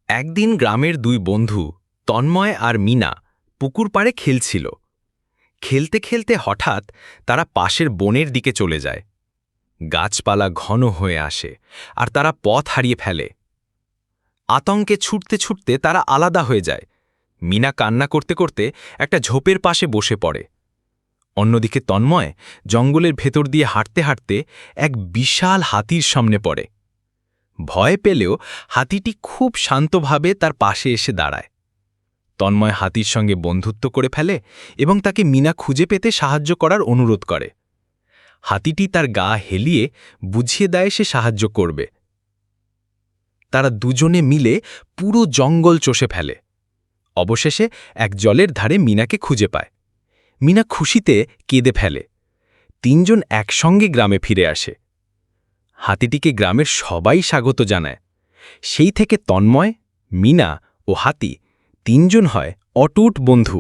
একদিন গ্রামের দুই বন্ধু তন্ময় আর মিনা পুকুর পাড়ে খেলছিল। খেলতে খেলতে হঠাৎ তারা পাশের বনের দিকে চলে যায়। গাছপালা ঘন হয়ে আসে আর তারা পথ হারিয়ে ফেলে। আতঙ্কে ছুটতে ছুটতে তারা আলাদা হয়ে যায়। মিনা কান্না করতে করতে একটা ঝোপের পাশে বসে পড়ে। অন্যদিকে তন্ময় জঙ্গলের ভেতর দিয়ে হাঁটতে হাঁটতে এক বিশাল হাতির সামনে পড়ে। ভয় পেলেও হাতিটি খুব শান্তভাবে তার পাশে এসে দাঁড়ায়। তন্ময় হাতির সঙ্গে বন্ধুত্ব করে ফেলে এবং তাকে মিনা খুঁজে পেতে সাহায্য করার অনুরোধ করে। হাতিটি তার গা হেলিয়ে বুঝিয়ে দেয় সে সাহায্য করবে। তারা দুজনে মিলে পুরো জঙ্গল চষে ফেলে। অবশেষে এক জলের ধারে মিনাকে খুঁজে পায়। মিনা খুশিতে কেঁদে ফেলে। তিনজন একসঙ্গে গ্রামে ফিরে আসে। হাতিটিকে গ্রামের সবাই স্বাগত জানায়। সেই থেকে তন্ময়, মিনা ও হাতি তিনজন হয় অটুট বন্ধু।